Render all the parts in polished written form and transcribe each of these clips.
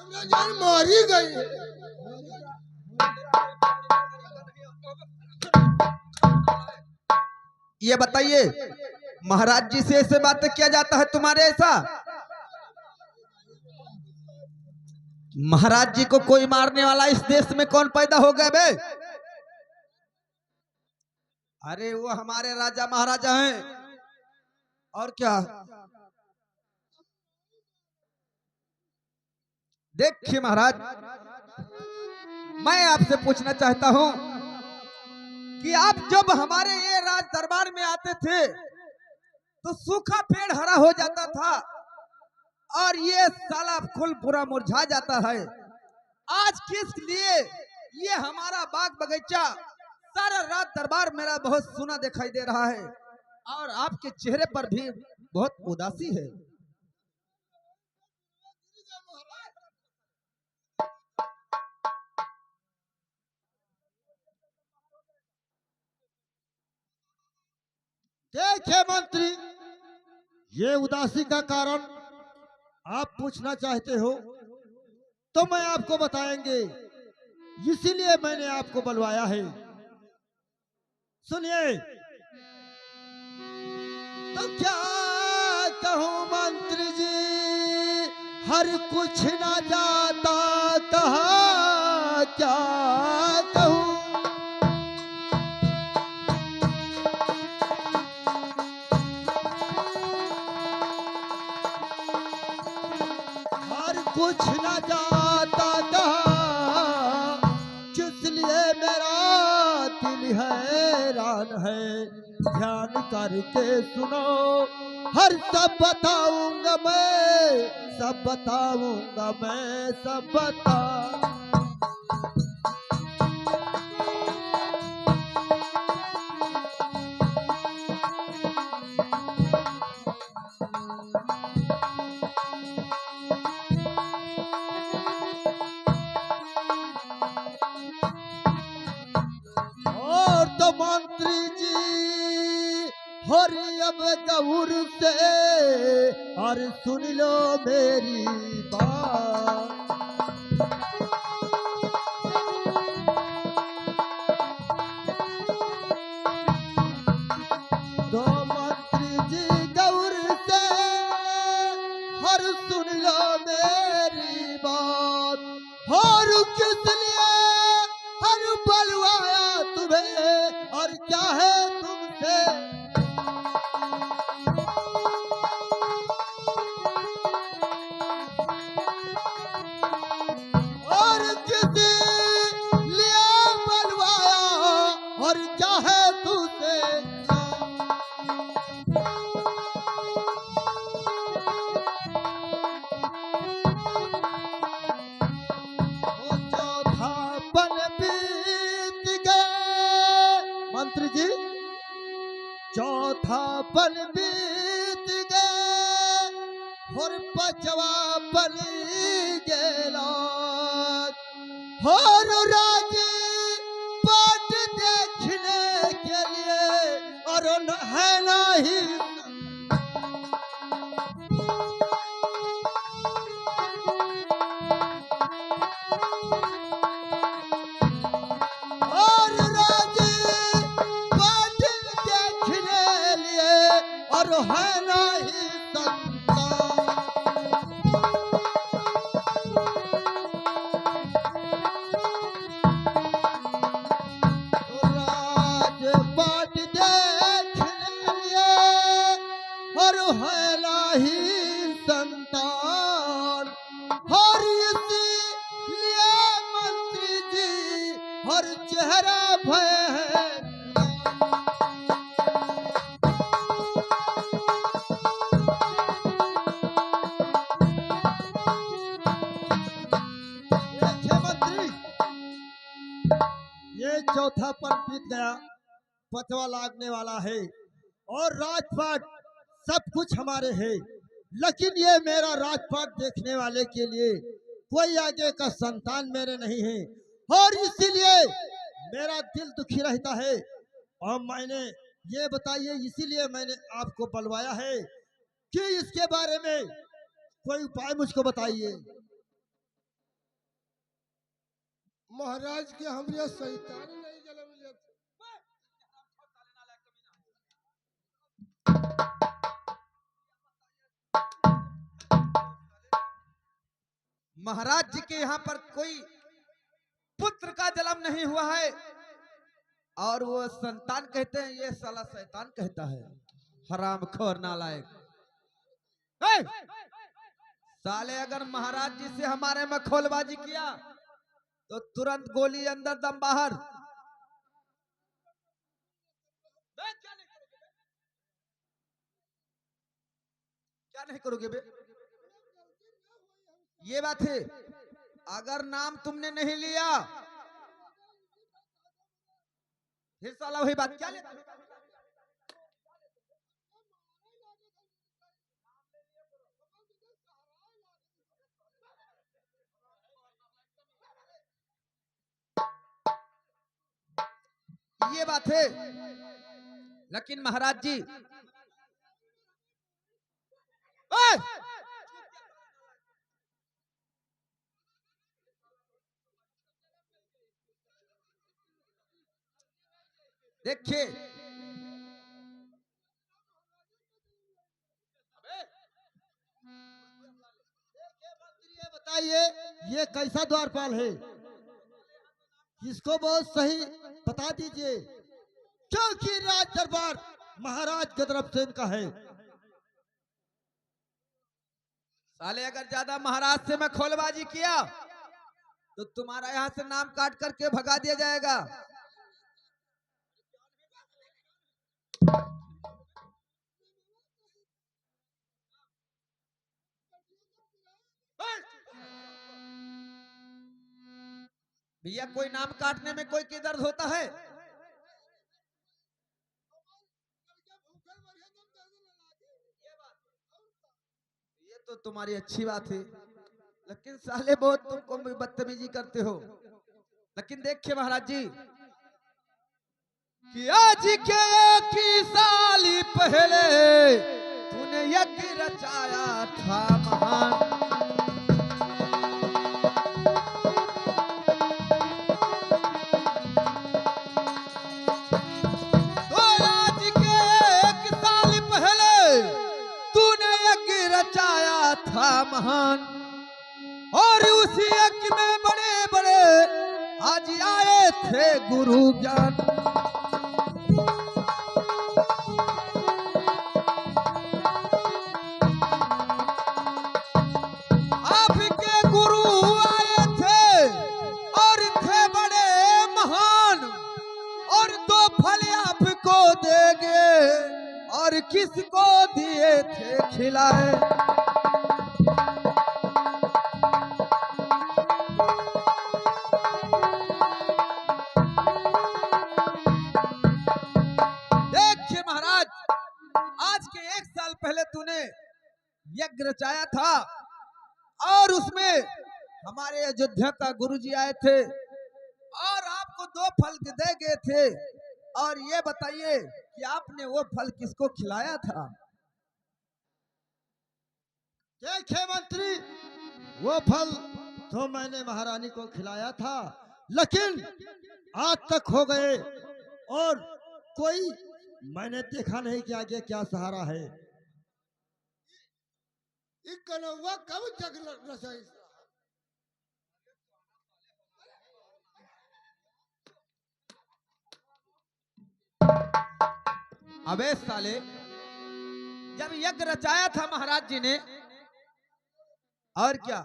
जान मारी गई है। ये बताइए महाराज जी से ऐसे बातें किया जाता है तुम्हारे ऐसा? महाराज जी को कोई मारने वाला इस देश में कौन पैदा हो गए बे? अरे वो हमारे राजा महाराजा हैं और क्या। देखिए महाराज, मैं आपसे पूछना चाहता हूं कि आप जब हमारे ये राज दरबार में आते थे तो सूखा पेड़ हरा हो जाता था और ये साला फूल पूरा मुरझा जाता है। आज किस लिए ये हमारा बाग बगीचा सारा रात दरबार मेरा बहुत सुना दिखाई दे रहा है और आपके चेहरे पर भी बहुत उदासी है। देखिए मंत्री, ये उदासी का कारण आप पूछना चाहते हो तो मैं आपको बताएंगे, इसीलिए मैंने आपको बुलवाया है। सुनिए। तो क्या कहूँ मंत्री जी, हर कुछ ना जाता कहा, क्या कहूँ। हर कुछ न जाता कहा, इसलिए मेरा दिल हैरान है। ध्यान करके सुनो, हर सब बताऊंगा मैं, सब बताऊंगा मैं, सब बता। और तो मंत्री जी हरि अब गौर से और सुन लो मेरी बात। तो मंत्री जी गौर से हर सुन लो मेरी बात। और किस लिए हर बलवाया तुम्हें और क्या है तुमसे। और किस लिए बलवाया और क्या है तुमसे। वो चौथा पल बीत गए मंत्री जी, चौथा पल बीत गए और पचवा पल गेला। और राजी पाट देखने के लिए और है नहीं। और राजी पाट देखने लिए और है नहीं संतान। राजपाट देखने लिए और है नहीं संतान। और इसलिए मंत्री जी हर चेहरा भय है। देखिए मंत्री, ये चौथा पल बीत गया, पचवा लागने वाला है और राजपाट सब कुछ हमारे है, लेकिन ये मेरा राजपाट देखने वाले के लिए कोई आगे का संतान मेरे नहीं है और इसीलिए मेरा दिल दुखी रहता है। और मैंने ये बताइए, इसीलिए मैंने आपको बुलवाया है कि इसके बारे में कोई उपाय मुझको बताइए। महाराज के हमरे शैतान नहीं जन्म लेते। महाराज जी के यहाँ पर कोई पुत्र का जन्म नहीं हुआ है और वो संतान कहते हैं, ये साला शैतान कहता है। हरामखोर नालायक। ए! साले अगर महाराज जी से हमारे में खोलबाजी किया तो तुरंत गोली अंदर दम बाहर। क्या नहीं करोगे बे? ये बात है, अगर नाम तुमने नहीं लिया फिर साला वही बात। क्या लेता? ये बात है, लेकिन महाराज जी ओए! देखिए ये बताइए, ये कैसा द्वारपाल है? इसको बहुत सही बता दीजिए, क्योंकि राज दरबार महाराज की तरफ से इनका है। साले अगर ज्यादा महाराज से मैं खोलबाजी किया तो तुम्हारा यहां से नाम काट करके भगा दिया जाएगा। भैया कोई नाम काटने में कोई की दर्द होता है? ये तो तुम्हारी अच्छी बात है, लेकिन साले बहुत तुमको बदतमीजी करते हो। लेकिन देखिए महाराज जी कि आज के एक ही साल पहले तूने यज्ञ रचाया था महान। रचाया था महान और उसी यज्ञ में बड़े बड़े आज आए थे गुरु ज्ञान। आपके गुरु आए थे और थे बड़े महान, और दो फल आपको देंगे और किसको दिए थे खिलाए। देखिए महाराज, आज के एक साल पहले तूने यज्ञ रचाया था और उसमें हमारे अयोध्या का गुरुजी आए थे और आपको दो फल दे गए थे। और ये बताइए कि आपने वो फल किसको खिलाया था? देखिए मंत्री, वो फल तो मैंने महारानी को खिलाया था, लेकिन आज तक हो गए और कोई मैंने देखा नहीं कि आगे क्या सहारा है। कनौवा कब जग रसाई? अबे साले, जब यज्ञ रचाया था महाराज जी ने, और क्या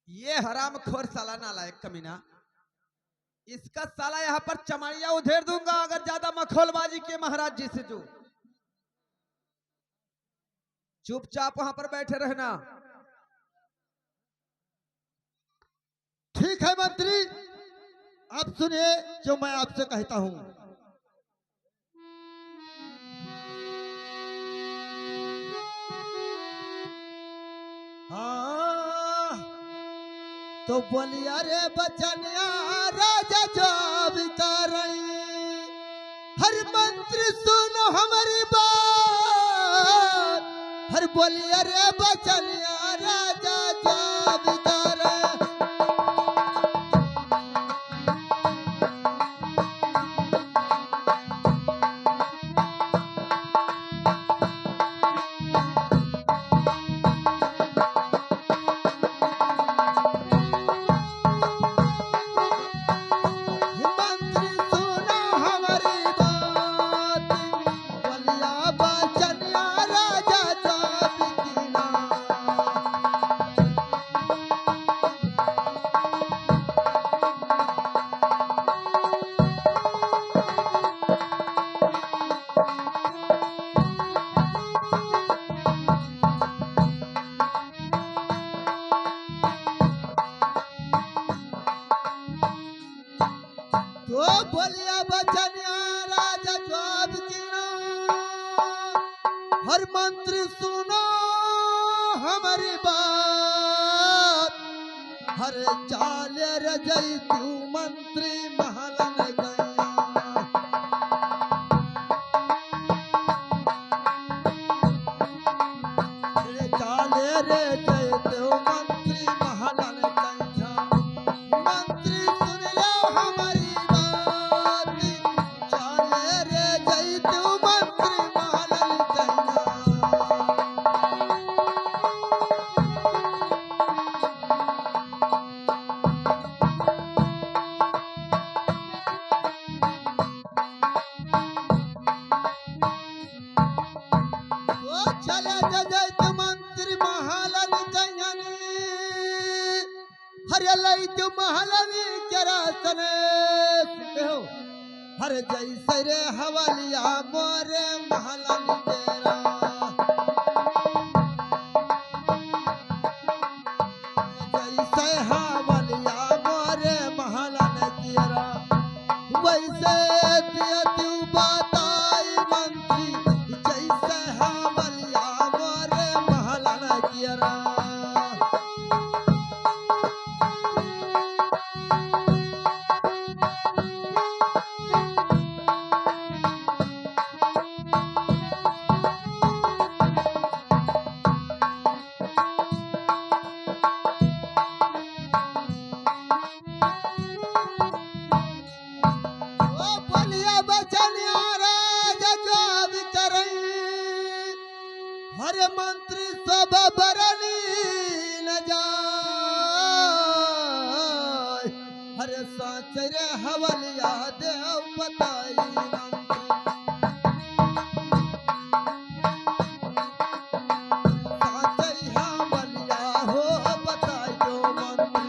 ये हरामखोर साला नालायक कमीना, इसका साला यहाँ पर चमारिया उधेड़ दूंगा अगर ज्यादा मखौलबाजी के महाराज जी से। जो चुपचाप वहां पर बैठे रहना। ठीक है मंत्री, अब सुनिए जो मैं आपसे कहता हूं। हाँ तो बोलिया रे बचनिया राजा जब कर हर मंत्री सुनो हमारी बात, हर बोलिए रे बचनिया राजा जब करे मंत्री सुनो हमारी बात बोलिया बचनिया राजा जब कीना तो बोलिया बचनिया राजा जब कीना हर मंत्री सुनो हमारी बात हर चाले रजई तू मंत्री महलन गया हर चाले रे जय तू मंत्री महलन गया मंत्री सुन लो हमारी बात चाले रे जय तू मंत्री महलन गया ओ चले जजत मंत्री महलन कयनी हर लैत महलन केरासने हो हर जैसे रे हवलिया मोरे महलन तेरा जैसे हवलिया मोरे महलन तेरा वैसे दिया तू बताई मंत्री जैसे हवलिया मोरे महलन किया ओ बोलिया बचनिया राजा जब करई हर मंत्री सब बरली न जाय हर साच रे हवलिया देव बताई मंत्री साच हवलिया हो बताई दो मंत्री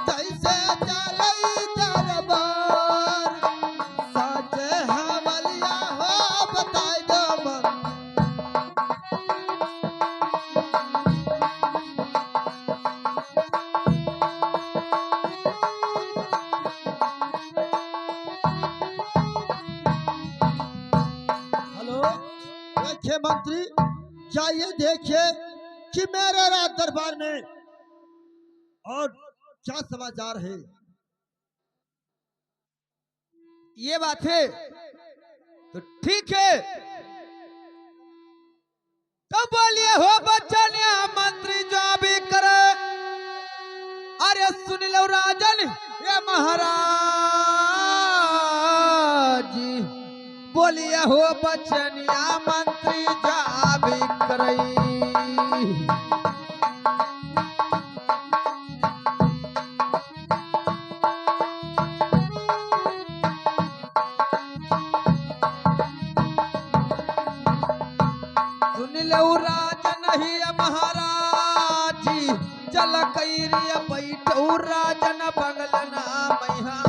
कैसे चलई दरबार साच हवलिया हो बताई दो मंत्री हेलो देखिए मंत्री जाइए देखिए कि मेरे राज दरबार में और क्या समाचार है ये बात है तो ठीक है। तो बोलिए हो बचनिया मंत्री जो भी करे अरे सुन लो राजन ये महाराज जी बोलिए हो बचनिया मंत्री जो भी करे सुन लो राजन ही महाराज जी चल कैरिया बैठो राजन बंगलना मैहा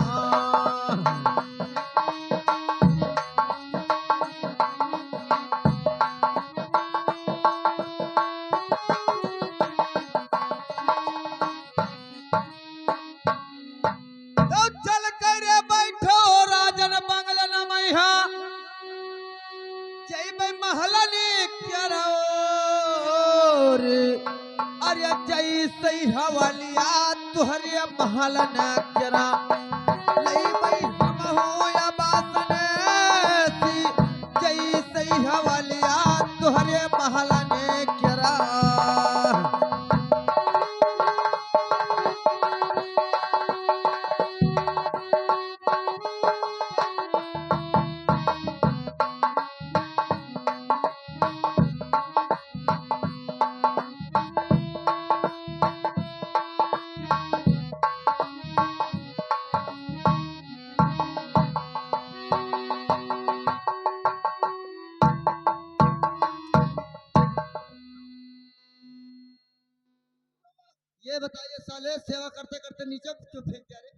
तो चल कैरे बैठो राजन बंगलना मैहा जय भाई महलनी क्यारोर अरे जय सही हवलिया तुहरे महल न करा लई भाई हम हो या बासन सी जय सही हवलिया तुहरे महल ने ये बताइए साले, सेवा करते करते नीचे क्यों फेंक दिया रे?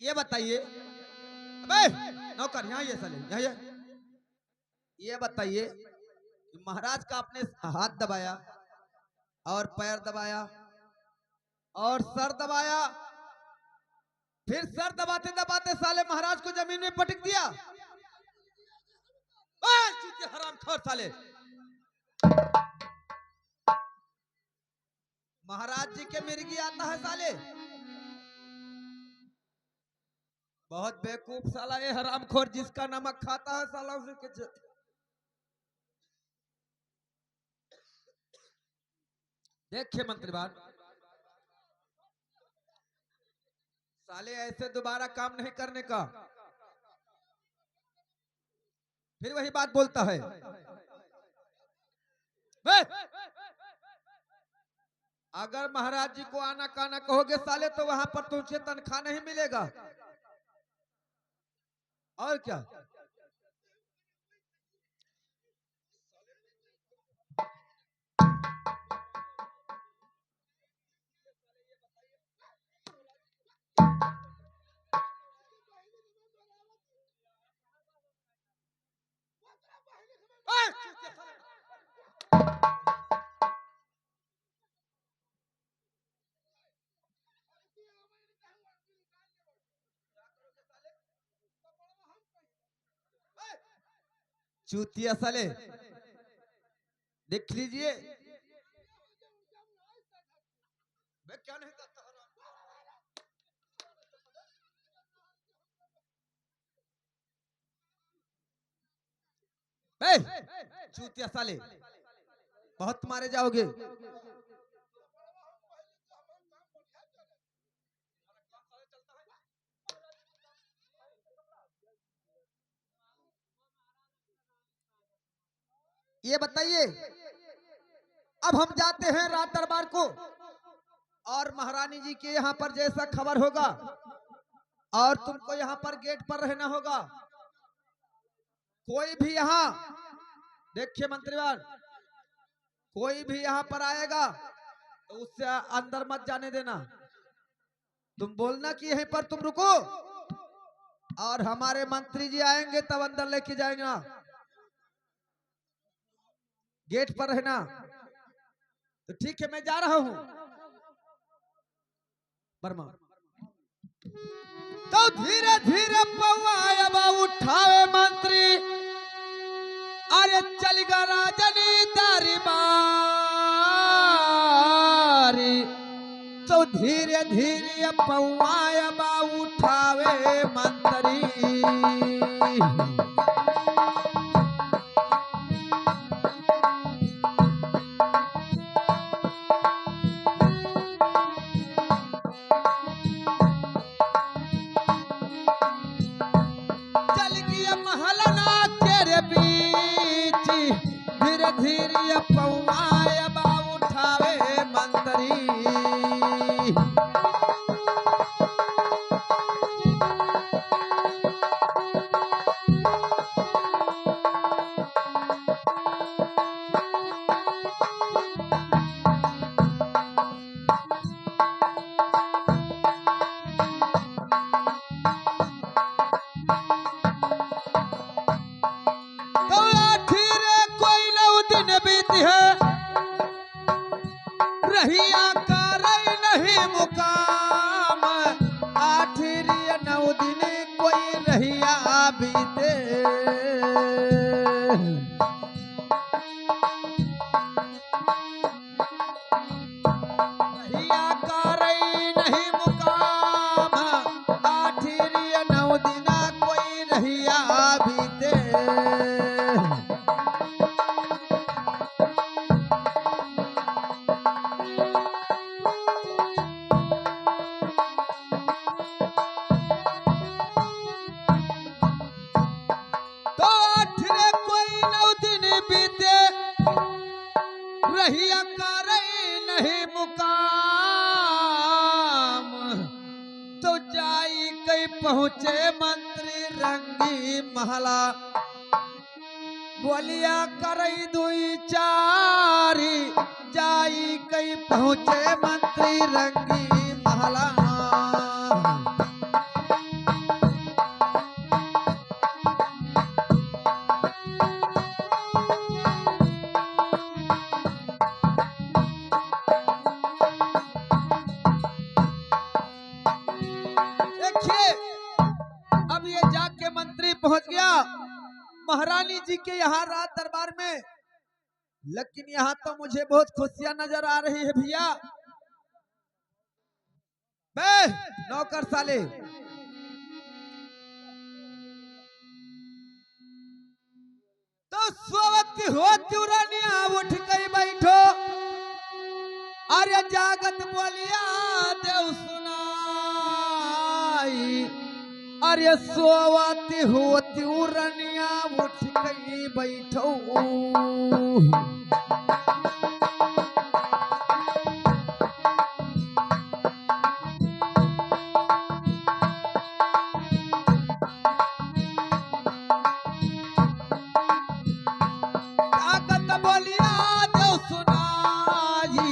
ये बताइए, अबे नौकर यहाँ ये साले, यहाँ ये बताइए कि महाराज का आपने हाथ दबाया और पैर दबाया और सर दबाया, फिर सर दबाते दबाते साले महाराज को जमीन में पटक दिया। हरामखोर साले, महाराज जी के मिर्गी आता है साले। बहुत बेवकूफ साला ये हरामखोर, जिसका नमक खाता है साला उसे के देखिए मंत्रीवान, साले ऐसे दोबारा काम नहीं करने का। फिर वही बात बोलता है, अगर महाराज जी को आना काना कहोगे साले तो वहां पर तुझे तनख्वाह नहीं मिलेगा। और क्या, चूतिया साले, देख लीजिए मैं क्या नहीं करता। चूतिया साले, बहुत मारे जाओगे। ये बताइए, अब हम जाते हैं राज दरबार को, और महारानी जी के यहाँ पर जैसा खबर होगा, और तुमको यहाँ पर गेट पर रहना होगा। कोई भी यहाँ, देखिए मंत्रीवान, कोई भी यहाँ पर आएगा तो उससे अंदर मत जाने देना। तुम बोलना कि यहीं पर तुम रुको, और हमारे मंत्री जी आएंगे तब अंदर लेके जाएंगे। गेट पर रहना। तो ठीक है, मैं जा रहा हूं वर्मा। तो धीरे धीरे पौवा उठावे मंत्री, अरे चल गा राजनी दरबारी। तो धीरे धीरे पौवा उठावे मंत्री, धीरे धीरे पौवा उठावे मंत्री। तो आखिर कोई 9 दिन बीत है, रहिया कर नहीं मुकाम। आखिर 9 दिन कोई रहिया बीते, रहिया कर नहीं मुकाम। आखिर 9 दिन कोई रहिया बीते। तो आखिर रहिया करे नहीं मुकाम, तो जाई कई पहुंचे मंत्री रंगी महला। बोलिया करई दुई चारी, जाई कई पहुंचे मंत्री रंगी महला। देखिए अब ये जाके मंत्री पहुंच गया महारानी जी के यहाँ रात दरबार में, लेकिन यहाँ तो मुझे बहुत खुशियां नजर आ रही है भैया। बे नौकर साले, तो सोवत होती रानिया उठ गई बैठो, अरे जागत बोलिया देव सुनाई। अरे सोवती होती रानिया उठ गई बैठो, जागत बोलिया देव सुनाई।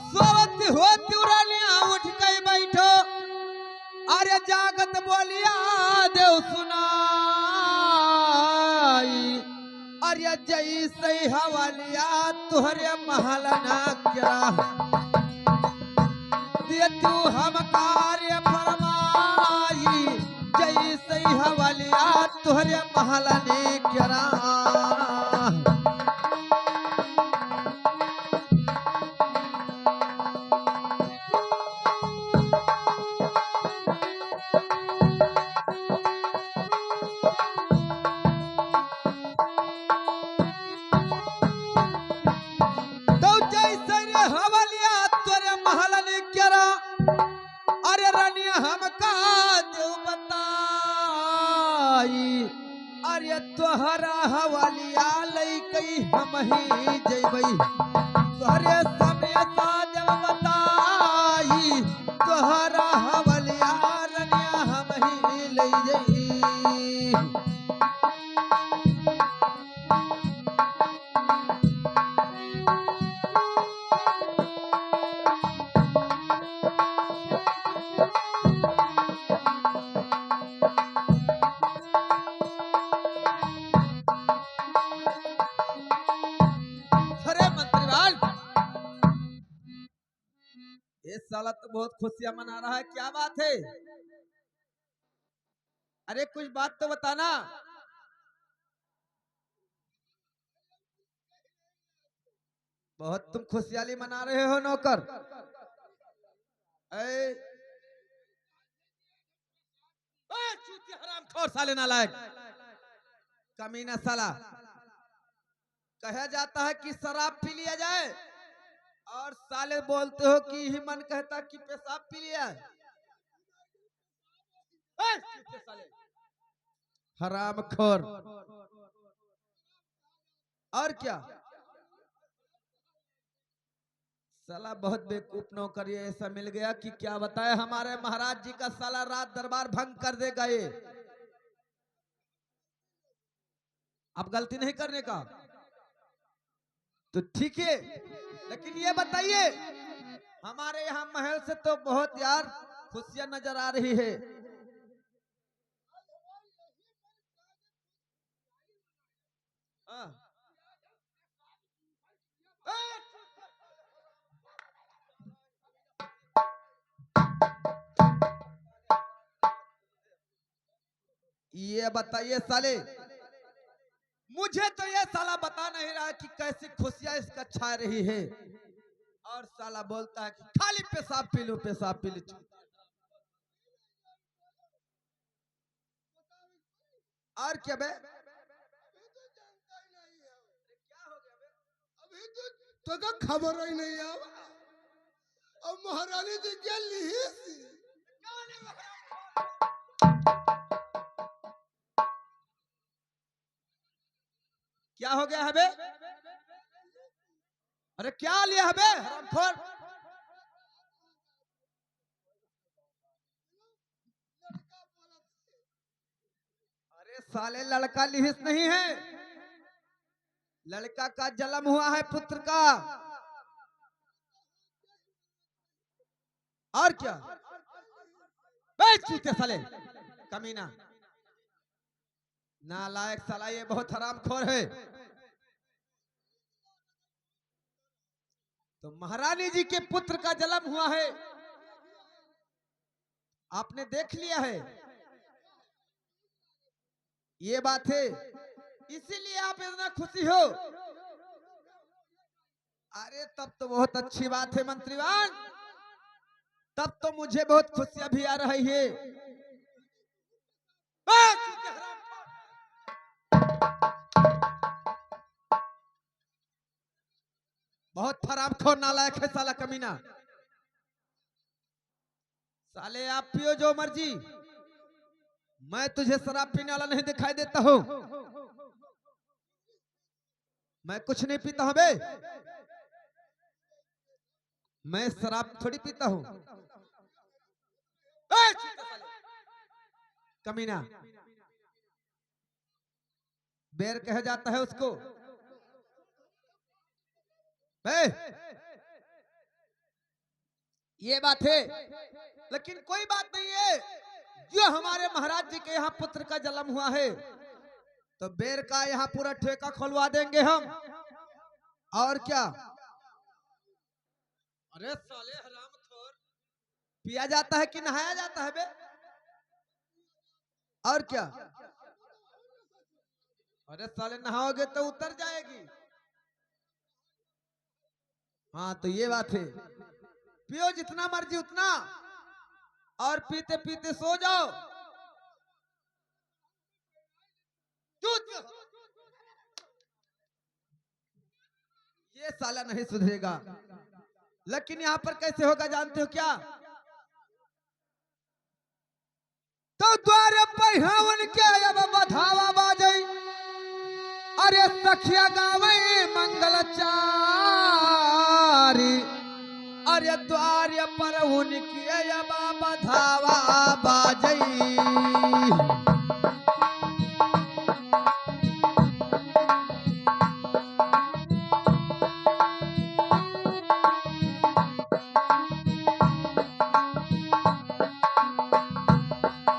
सोवती होती रानिया उठ गई बैठो, अरे जागत बोलिया देव सुनाई। अरे जैसे हवालिया तुहरे महलना क्या दे तू हम कार्य फरमाई। जैसे हवालिया तुहरे महलने क्या अरे रानिया हमका देव बताई। अरे तोहरा हवालिया लई कई हम ही जइबई, तोहरे समय साजब बताई। तोहरा हवालिया रानिया हम ही लई जई। ये साला तो बहुत खुशियां मना रहा है, क्या बात है? अरे कुछ बात तो बताना। बहुत तुम खुशहाली मना रहे हो नौकर। हरामखोर साले नालायक कमीना साला। कहा जाता है कि शराब पी लिया जाए और साले बोलते हो कि ही मन कहता कि पेशाब पी लिया। हरामखोर। और क्या साला बहुत बेवकूफ नौकर ये ऐसा मिल गया कि क्या बताए। हमारे महाराज जी का साला रात दरबार भंग कर दे गए। अब गलती नहीं करने का तो ठीक है, लेकिन ये बताइए हमारे यहाँ महल से तो बहुत यार खुशियां नजर आ रही है। ये बताइए साले, मुझे तो ये साला बता नहीं रहा कि कैसी खुशियां इसका छा रही है। और साला बोलता है कि खाली पेशाब पी लो, पेशाब पी लो। और क्या बे? अभी तो जानता ही नहीं है। क्या हो गया बे? अभी तो का खबर ही नहीं है। अब महारानी जी क्या ली सी? क्या हो गया है बे? अरे क्या लिया है बे हरामखोर? अरे साले लड़का लिहिस नहीं है, लड़का का जन्म हुआ है पुत्र का। और क्या? बे चूते साले कमीना, नालायक साला, ये बहुत हरामखोर है। तो महारानी जी के पुत्र का जन्म हुआ है, आपने देख लिया है, ये बात है, इसीलिए आप इतना खुशी हो। अरे तब तो बहुत अच्छी बात है मंत्रीवान, तब तो मुझे बहुत खुशियां भी आ रही है। बहुत हरामखोर नालायक है साला कमीना। साले आप पियो जो मर्जी, मैं तुझे शराब पीने वाला नहीं दिखाई देता हूं। मैं कुछ नहीं पीता हूं बे, मैं शराब थोड़ी पीता हूं। कमीना, बेर कहा जाता है उसको बे। ये बात है, लेकिन कोई बात नहीं है, जो हमारे महाराज जी के यहाँ पुत्र का जन्म हुआ है, तो बेर का यहाँ पूरा ठेका खोलवा देंगे हम। और क्या? अरे साले हरामखोर, पिया जाता है कि नहाया जाता है बे? और क्या? अरे साले नहाओगे तो उतर जाएगी। हाँ तो ये बात है, पियो जितना मर्जी उतना, और पीते पीते सो जाओ। ये साला नहीं सुधरेगा। लेकिन यहाँ पर कैसे होगा जानते हो क्या? तो द्वार पर हवन के अब बधावा बाजई, अरे सखिया गावे मंगल चारी, अरे द्वार पर उनकी अब बधावा बाजई।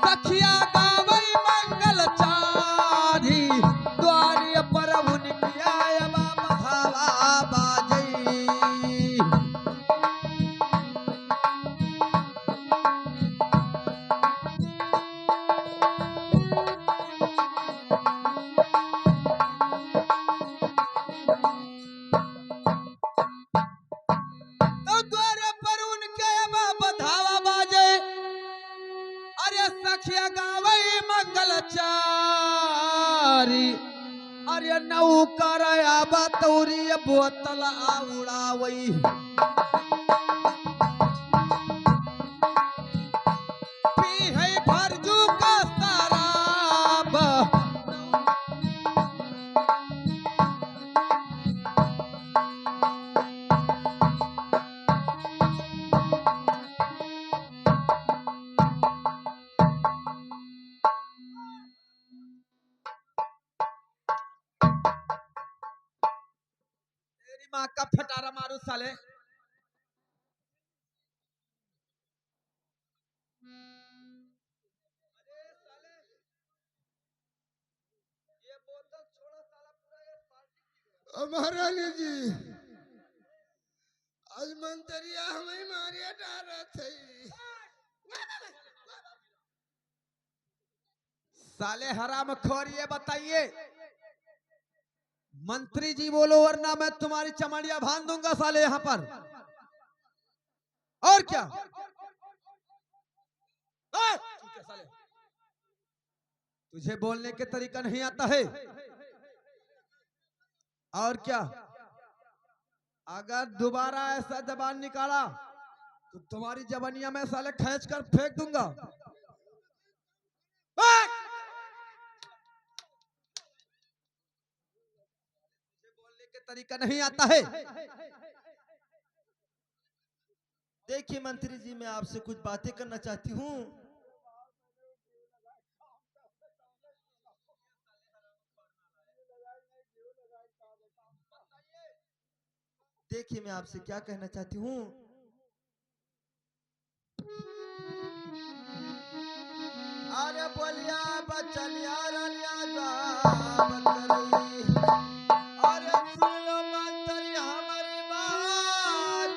सखिया गावई मंगल चारी, द्वार पर उनकी अब बधावा बाजई। तो द्वार पर उनके अब बधावा बाजे, अरे सखिया गावई मंगल चारी, अरे नौकर बतौरी बोतल उड़ावई। पी है भरजू का शराब, तेरी माँ का फटारा मारू साले। अरे साले, ये बोतल छोड़ो साला, पूरा ये पार्टी की। अब महारानी जी आज मंत्रिया हमें मारिया डाल थे। साले हराम खोर, ये बताइए, मंत्री जी बोलो वरना मैं तुम्हारी चमड़िया भान दूंगा साले यहाँ पर। और क्या? चुप है साले। तुझे बोलने के तरीका नहीं आता है? और क्या? अगर दोबारा ऐसा जबान निकाला तो तुम्हारी जबानियां मैं साले खींच कर फेंक दूंगा। तुझे बोलने के तरीका नहीं आता है? देखिए मंत्री जी, मैं आपसे कुछ बातें करना चाहती हूँ। देखिए मैं आपसे क्या कहना चाहती हूँ। अरे बोलिया बचलिया रलिया बकरी, अरे सुन लो मंत्री हमारी बात।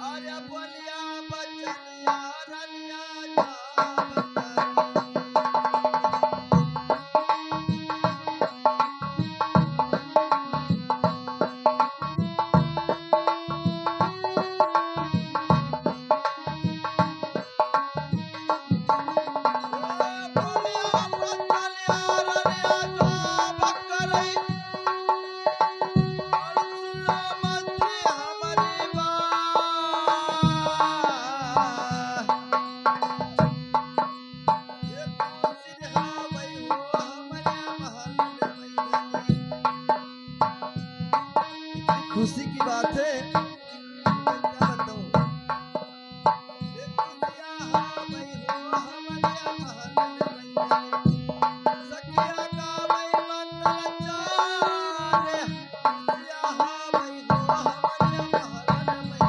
अरे बोलिया बचलिया रलिया खुशी की बात है, मैं क्या बताऊं। ये खुशियां हाँ भाई हो हमारे महल में, सखिया का भाई मंगल चारे, खुशियां हाँ भाई हो हमारे महल में।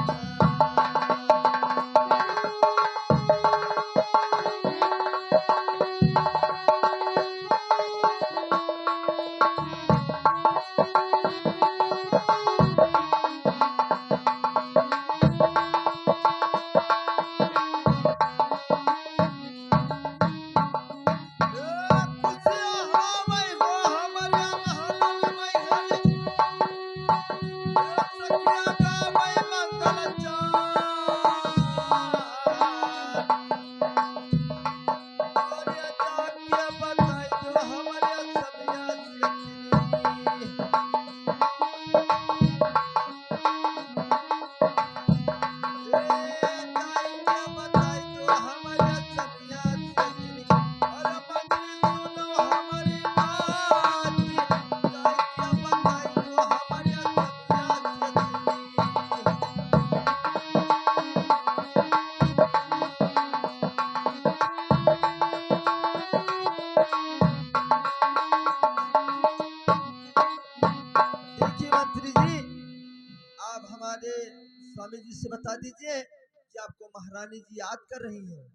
खुशियां हाँ भाई हो हमारे महल में, सखिया का भाई मंगल चारे। अरे जाके बताई दो हमारे सबिया से। देखिए मंत्री जी, आप हमारे स्वामी जी से बता दीजिए कि आपको महारानी जी याद कर रही हैं।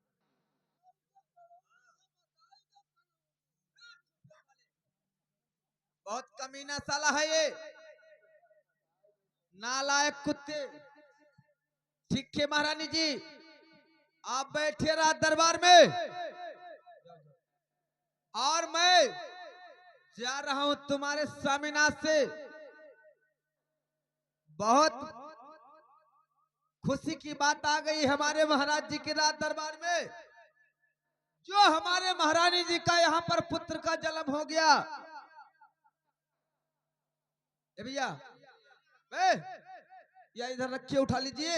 बहुत कमीना साला है ये, नालायक कुत्ते। ठीक है महारानी जी, आप बैठे रात दरबार में और मैं जा रहा हूं तुम्हारे स्वामीनाथ से। बहुत खुशी की बात आ गई हमारे महाराज जी के रात दरबार में। जो हमारे महारानी जी का यहाँ पर पुत्र का जन्म हो गया। ए भैया, या इधर रखिए, उठा लीजिए।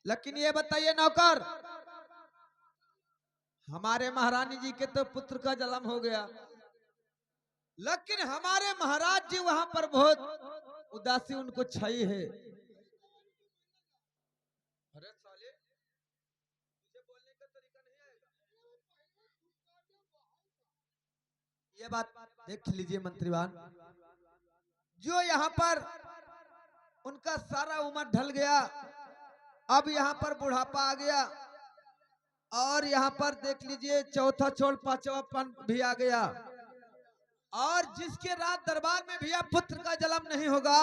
लेकिन ये बताइए नौकर, हमारे महारानी जी के तो पुत्र का जन्म हो गया, लेकिन हमारे महाराज जी वहां पर बहुत उदासी उनको छाई है। अरे साले, तुझे बोलने का तरीका नहीं आएगा? ये बात देख लीजिए मंत्रीवान, जो यहाँ पर उनका सारा उम्र ढल गया, अब यहाँ पर बुढ़ापा आ गया, और यहाँ पर देख लीजिए चौथा छोड़ पांचवापन भी आ गया, और जिसके रात दरबार में भैया पुत्र का जन्म नहीं होगा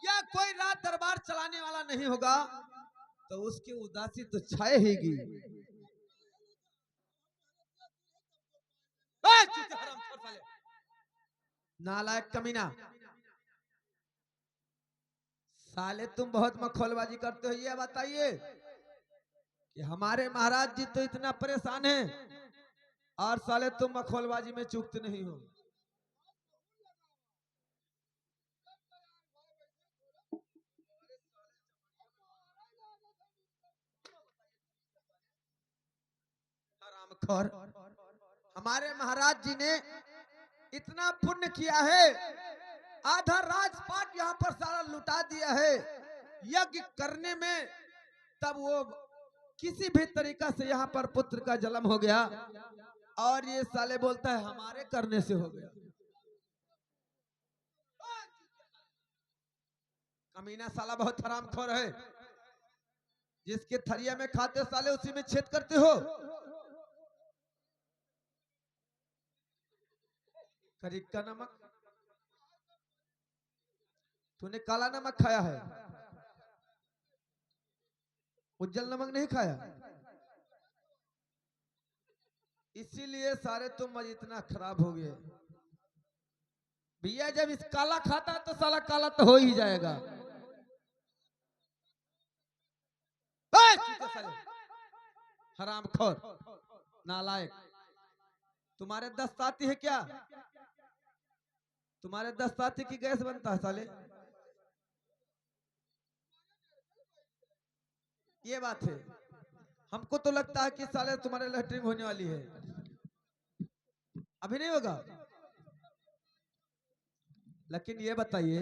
या कोई रात दरबार चलाने वाला नहीं होगा, तो उसकी उदासी तो छाएगी। नालायक कमीना, साले तुम बहुत मखौलबाजी करते हो। ये बताइए कि हमारे महाराज जी तो इतना परेशान हैं और साले तुम मखौलबाजी में चूकते नहीं हो। हरामखोर, हमारे महाराज जी ने इतना पुण्य किया है, आधा राजपाट यहाँ पर सारा लुटा दिया है यज्ञ करने में, तब वो किसी भी तरीका से यहाँ पर पुत्र का जन्म हो गया और ये साले बोलता है हमारे करने से हो गया। कमीना साला बहुत हरामखोर है, जिसके थरिया में खाते साले उसी में छेद करते हो। करीब का नमक, तूने काला नमक खाया है, उज्जवल नमक नहीं खाया, इसीलिए सारे तुम आज इतना खराब हो गए। भैया जब इस काला खाता है तो साला काला तो हो ही जाएगा। हरामखोर नालायक, तुम्हारे दस्त आती है क्या? तुम्हारे दस्त आती की गैस बनता है साले? ये बात है, हमको तो लगता है कि साले तुम्हारे लैट्रिन होने वाली है, अभी नहीं होगा। लेकिन ये बताइए,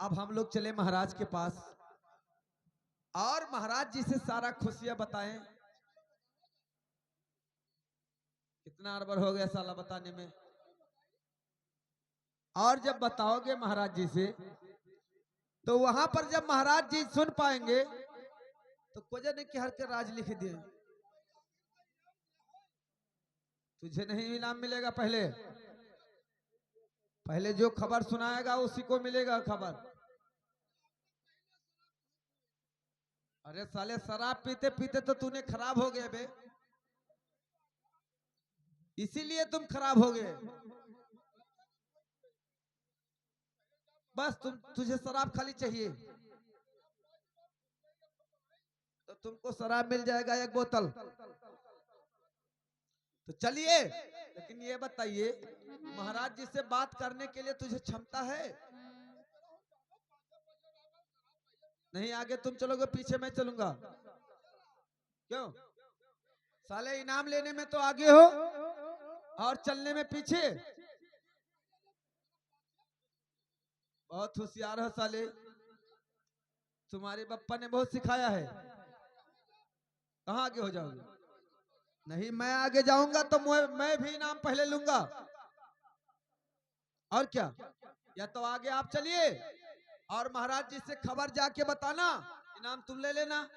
अब हम लोग चले महाराज के पास और महाराज जी से सारा खुशियां बताएं। कितना अरबर हो गया साला बताने में। और जब बताओगे महाराज जी से तो वहां पर जब महाराज जी सुन पाएंगे तो कोजे ने कि हर के राज लिख दिए, तुझे नहीं इनाम मिलेगा। पहले पहले जो खबर सुनाएगा उसी को मिलेगा खबर। अरे साले शराब पीते पीते तो तूने खराब हो गया बे, इसीलिए तुम खराब हो गए। बस तुझे शराब खाली चाहिए तो तुमको शराब मिल जाएगा 1 बोतल। तो चलिए, लेकिन ये बताइए महाराज जी से बात करने के लिए तुझे क्षमता है? नहीं, आगे तुम चलोगे पीछे मैं चलूंगा। क्यों? साले इनाम लेने में तो आगे हो और चलने में पीछे। बहुत होशियार हो साले, तुम्हारे बप्पा ने बहुत सिखाया है। कहाँ आगे हो जाओगे? नहीं, मैं आगे जाऊंगा तो मैं भी इनाम पहले लूंगा। और क्या, या तो आगे आप चलिए और महाराज जी से खबर जाके बताना, इनाम तुम ले लेना।